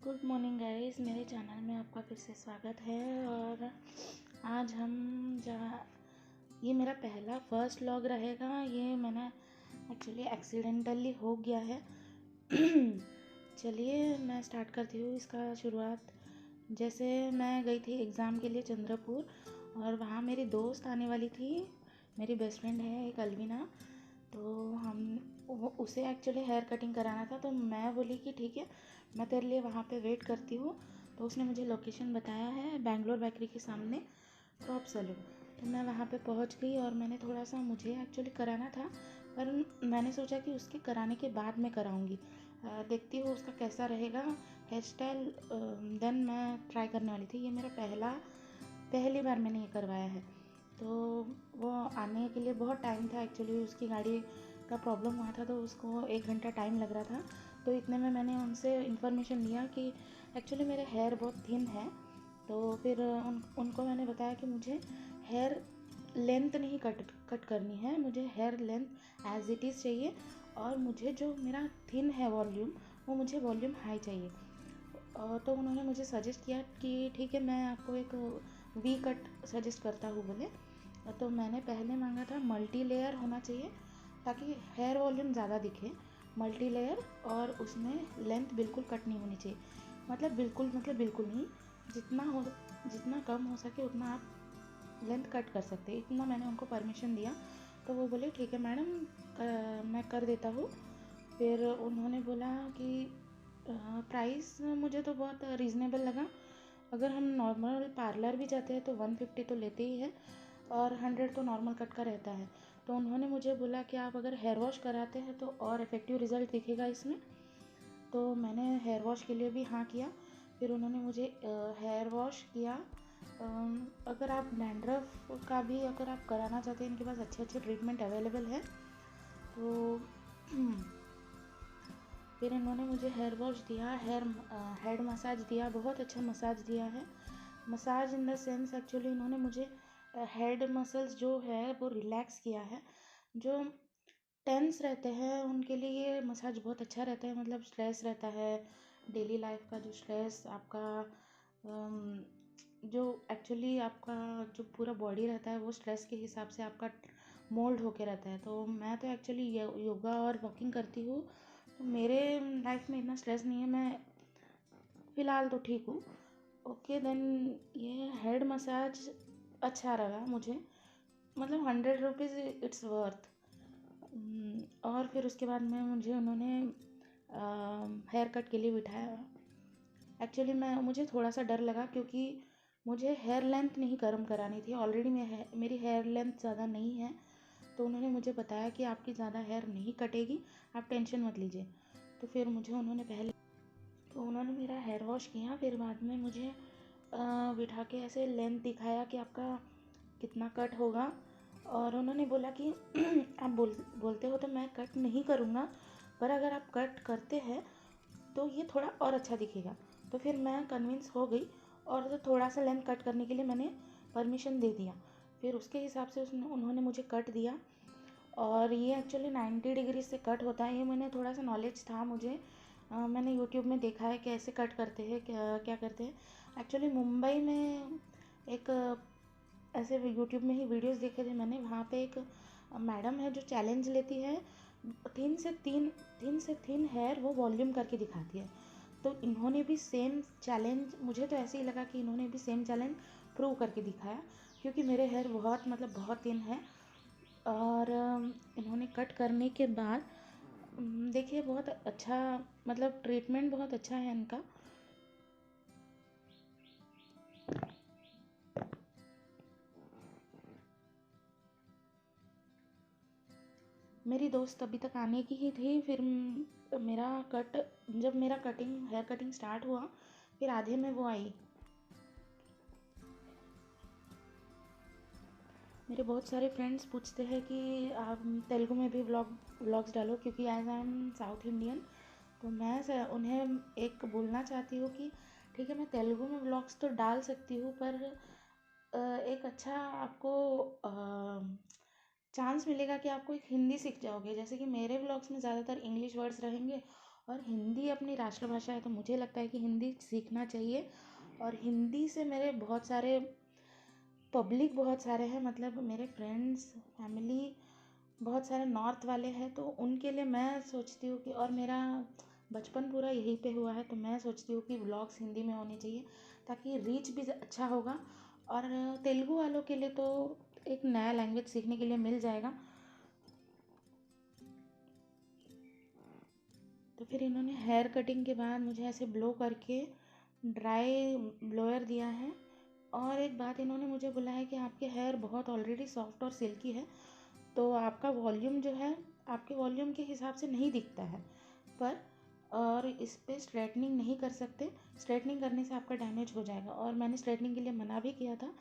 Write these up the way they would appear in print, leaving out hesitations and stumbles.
Good morning guys, मेरे channel में आपका फिर से स्वागत है। और आज हम ये मेरा पहला फर्स्ट व्लॉग रहेगा। ये मैंने एक्चुअली एक्सीडेंटली हो गया है। चलिए मैं स्टार्ट करती हूँ इसका शुरुआत। जैसे मैं गई थी एग्ज़ाम के लिए चंद्रपुर, और वहाँ मेरी दोस्त आने वाली थी। मेरी बेस्ट फ्रेंड है एक अलविना। तो उसे एक्चुअली हेयर कटिंग कराना था, तो मैं बोली कि ठीक है, मैं तेरे लिए वहाँ पे वेट करती हूँ। तो उसने मुझे लोकेशन बताया है बेंगलोर बेकरी के सामने क्रॉप सैलून। तो मैं वहाँ पे पहुँच गई और मैंने थोड़ा सा, मुझे एक्चुअली कराना था, पर मैंने सोचा कि उसके कराने के बाद मैं कराऊँगी। देखती हूँ उसका कैसा रहेगा हेयर स्टाइल, देन मैं ट्राई करने वाली थी। ये मेरा पहली बार मैंने ये करवाया है। तो वो आने के लिए बहुत टाइम था। एक्चुअली उसकी गाड़ी का प्रॉब्लम हुआ था, तो उसको 1 घंटा टाइम लग रहा था। तो इतने में मैंने उनसे इन्फॉर्मेशन लिया कि एक्चुअली मेरे हेयर बहुत थिन है। तो फिर उनको मैंने बताया कि मुझे हेयर लेंथ नहीं कट करनी है, मुझे hair length as it is चाहिए, और मुझे जो मेरा थिन है वॉल्यूम, वो मुझे वॉल्यूम हाई चाहिए। तो उन्होंने मुझे सजेस्ट किया कि ठीक है, मैं आपको एक वी कट सजेस्ट करता हूँ बोले। तो मैंने पहले मांगा था मल्टी लेयर होना चाहिए ताकि हेयर वॉल्यूम ज़्यादा दिखे, मल्टी लेयर, और उसमें लेंथ बिल्कुल कट नहीं होनी चाहिए। मतलब बिल्कुल नहीं, जितना कम हो सके उतना आप लेंथ कट कर सकते हैं, इतना मैंने उनको परमिशन दिया। तो वो बोले ठीक है मैडम, मैं कर देता हूँ। फिर उन्होंने बोला कि प्राइस मुझे तो बहुत रीज़नेबल लगा। अगर हम नॉर्मल पार्लर भी जाते हैं तो 150 तो लेते ही है, और 100 तो नॉर्मल कट का रहता है। तो उन्होंने मुझे बोला कि आप अगर हेयर वॉश कराते हैं तो और इफ़ेक्टिव रिज़ल्ट दिखेगा इसमें। तो मैंने हेयर वॉश के लिए भी हाँ किया। फिर उन्होंने मुझे हेयर वॉश किया। अगर आप डैंड्रफ का भी अगर आप कराना चाहते हैं, इनके पास अच्छे अच्छे ट्रीटमेंट अवेलेबल है। तो फिर इन्होंने मुझे हेयर वॉश दिया, हेड मसाज दिया, बहुत अच्छा मसाज दिया है। Massage in the sense, actually इन्होंने मुझे हेड मसल्स जो है वो रिलैक्स किया है। जो टेंस रहते हैं उनके लिए ये मसाज बहुत अच्छा रहता है। मतलब स्ट्रेस रहता है, डेली लाइफ का जो स्ट्रेस आपका, जो एक्चुअली आपका जो पूरा बॉडी रहता है वो स्ट्रेस के हिसाब से आपका मोल्ड होके रहता है। तो मैं तो एक्चुअली योगा और वॉकिंग करती हूँ, तो मेरे लाइफ में इतना स्ट्रेस नहीं है, मैं फ़िलहाल तो ठीक हूँ। ओके देन, ये हेड मसाज अच्छा लगा मुझे, मतलब 100 रुपीज़ इट्स वर्थ। और फिर उसके बाद में मुझे उन्होंने हेयर कट के लिए बिठाया। एक्चुअली मुझे थोड़ा सा डर लगा, क्योंकि मुझे हेयर लेंथ नहीं कम करानी थी। ऑलरेडी मेरी हेयर लेंथ ज़्यादा नहीं है। तो उन्होंने मुझे बताया कि आपकी ज़्यादा हेयर नहीं कटेगी, आप टेंशन मत लीजिए। तो फिर उन्होंने मेरा हेयर वॉश किया। फिर बाद में मुझे बिठा के ऐसे लेंथ दिखाया कि आपका कितना कट होगा। और उन्होंने बोला कि आप बोलते हो तो मैं कट नहीं करूँगा, पर अगर आप कट करते हैं तो ये थोड़ा और अच्छा दिखेगा। तो फिर मैं कन्विंस हो गई, और तो थोड़ा सा लेंथ कट करने के लिए मैंने परमिशन दे दिया। फिर उसके हिसाब से उन्होंने मुझे कट दिया। और ये एक्चुअली 90 डिग्री से कट होता है, ये मैंने थोड़ा सा नॉलेज था मुझे। मैंने यूट्यूब में देखा है कैसे कट करते हैं, क्या करते हैं। एक्चुअली मुंबई में एक ऐसे यूट्यूब में ही वीडियोस देखे थे मैंने। वहाँ पे एक मैडम है जो चैलेंज लेती है, थिन से थिन हेयर वो वॉल्यूम करके दिखाती है। तो इन्होंने भी सेम चैलेंज, मुझे तो ऐसे ही लगा कि इन्होंने भी सेम चैलेंज प्रूव करके दिखाया, क्योंकि मेरे हेयर बहुत थिन है। और इन्होंने कट करने के बाद देखिए बहुत अच्छा, मतलब ट्रीटमेंट बहुत अच्छा है इनका। मेरी दोस्त अभी तक आने की ही थी। फिर जब मेरा हेयर कटिंग स्टार्ट हुआ, फिर आधे में वो आई। मेरे बहुत सारे फ्रेंड्स पूछते हैं कि आप तेलुगु में भी व्लॉग्स डालो, क्योंकि as I am South Indian. तो मैं उन्हें एक बोलना चाहती हूँ कि ठीक है, मैं तेलुगु में व्लॉग्स तो डाल सकती हूँ, पर एक अच्छा आपको चांस मिलेगा कि आपको एक हिंदी सीख जाओगे। जैसे कि मेरे व्लॉग्स में ज़्यादातर इंग्लिश वर्ड्स रहेंगे, और हिंदी अपनी राष्ट्रभाषा है, तो मुझे लगता है कि हिंदी सीखना चाहिए। और हिंदी से मेरे बहुत सारे पब्लिक बहुत सारे हैं, मतलब मेरे फ्रेंड्स फैमिली बहुत सारे नॉर्थ वाले हैं, तो उनके लिए मैं सोचती हूँ कि, और मेरा बचपन पूरा यहीं पे हुआ है, तो मैं सोचती हूँ कि व्लॉग्स हिंदी में होने चाहिए ताकि रीच भी अच्छा होगा। और तेलुगु वालों के लिए तो एक नया लैंग्वेज सीखने के लिए मिल जाएगा। तो फिर इन्होंने हेयर कटिंग के बाद मुझे ऐसे ब्लो करके ड्राई ब्लोअर दिया है। और एक बात इन्होंने मुझे बोला है कि आपके हेयर बहुत ऑलरेडी सॉफ्ट और सिल्की है, तो आपका वॉल्यूम जो है आपके वॉल्यूम के हिसाब से नहीं दिखता है, पर और इस पर स्ट्रेटनिंग नहीं कर सकते, स्ट्रेटनिंग करने से आपका डैमेज हो जाएगा। और मैंने स्ट्रेटनिंग के लिए मना भी किया था।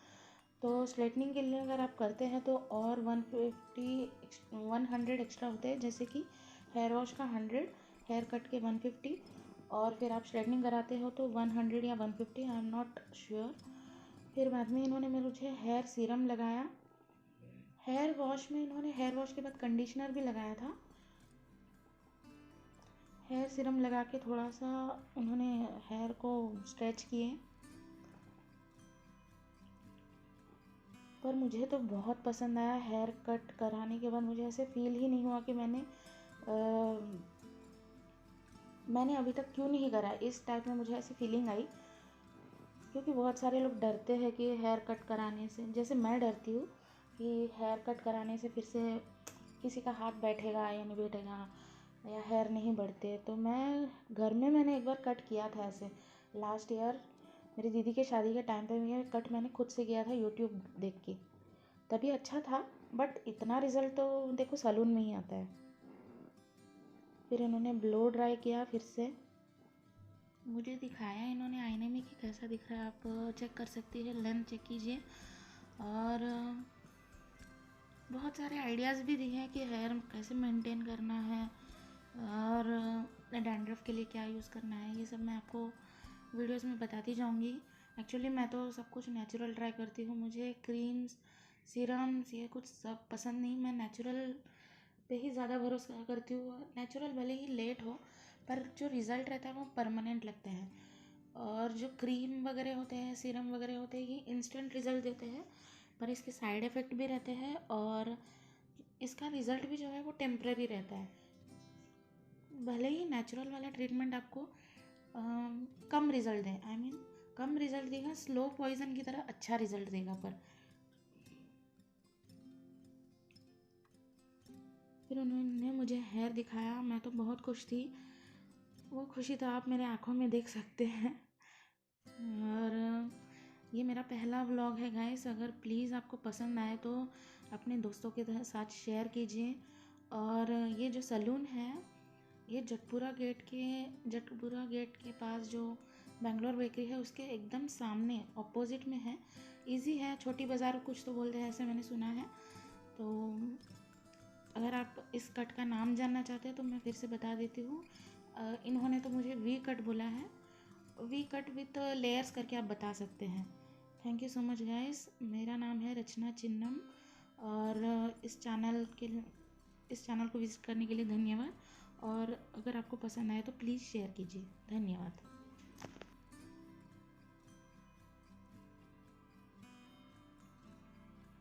तो स्ट्रेटनिंग के लिए अगर आप करते हैं तो और 100 एक्स्ट्रा होते हैं, जैसे कि हेयर वॉश का 100, हेयर कट के 150, और फिर आप स्ट्रेटनिंग कराते हो तो 100 या 150, आई एम नॉट श्योर। फिर बाद में इन्होंने मुझे हेयर सीरम लगाया। हेयर वॉश में इन्होंने हेयर वॉश के बाद कंडीशनर भी लगाया था। हेयर सीरम लगा के थोड़ा सा उन्होंने हेयर को स्ट्रेच किए, पर मुझे तो बहुत पसंद आया। हेयर कट कराने के बाद मुझे ऐसे फील ही नहीं हुआ कि मैंने अभी तक क्यों नहीं करा, इस टाइप में मुझे ऐसी फीलिंग आई। क्योंकि बहुत सारे लोग डरते हैं कि हेयर कट कराने से, जैसे मैं डरती हूँ कि हेयर कट कराने से फिर से किसी का हाथ बैठेगा या नहीं बैठेगा, या हेयर नहीं बढ़ते। तो मैं घर में मैंने एक बार कट किया था ऐसे लास्ट ईयर, मेरी दीदी के शादी के टाइम पे ये कट मैंने खुद से किया था यूट्यूब देख के, तभी अच्छा था, बट इतना रिज़ल्ट तो देखो सैलून में ही आता है। फिर इन्होंने ब्लो ड्राई किया फिर से, मुझे दिखाया इन्होंने आईने में कि कैसा दिख रहा है, आप चेक कर सकती है, लेंथ चेक कीजिए। और बहुत सारे आइडियाज़ भी दिए हैं कि हेयर कैसे मेंटेन करना है और डैंड्रफ के लिए क्या यूज़ करना है, ये सब मैं आपको वीडियोस में बताती जाऊंगी। एक्चुअली मैं तो सब कुछ नेचुरल ट्राई करती हूँ, मुझे क्रीम्स सीरम्स ये कुछ सब पसंद नहीं, मैं नेचुरल पे ही ज़्यादा भरोसा करती हूँ। नेचुरल भले ही लेट हो, पर जो रिज़ल्ट रहता है वो परमानेंट लगता है। और जो क्रीम वगैरह होते हैं, सीरम वगैरह होते हैं, ये इंस्टेंट रिज़ल्ट देते हैं, पर इसके साइड इफ़ेक्ट भी रहते हैं और इसका रिज़ल्ट भी जो है वो टेम्परेरी रहता है। भले ही नेचुरल वाला ट्रीटमेंट आपको कम रिज़ल्ट दे, आई मीन कम रिज़ल्ट देगा, स्लो पॉइजन की तरह अच्छा रिज़ल्ट देगा। पर फिर उन्होंने मुझे हेयर दिखाया, मैं तो बहुत खुश थी, वो खुशी तो आप मेरे आँखों में देख सकते हैं। और ये मेरा पहला व्लॉग है गाइस, अगर प्लीज़ आपको पसंद आए तो अपने दोस्तों के साथ शेयर कीजिए। और ये जो सैलून है ये जटपुरा गेट के पास जो बेंगलोर बेकरी है उसके एकदम सामने ऑपोजिट में है। इजी है, छोटी बाज़ार कुछ तो बोलते हैं ऐसे मैंने सुना है। तो अगर आप इस कट का नाम जानना चाहते हैं तो मैं फिर से बता देती हूँ। इन्होंने तो मुझे वी कट बोला है, वी कट विथ लेयर्स करके आप बता सकते हैं। Thank you so much guys, मेरा नाम है रचना चिन्नम, और इस चैनल को विज़िट करने के लिए धन्यवाद। और अगर आपको पसंद आए तो प्लीज़ शेयर कीजिए, धन्यवाद।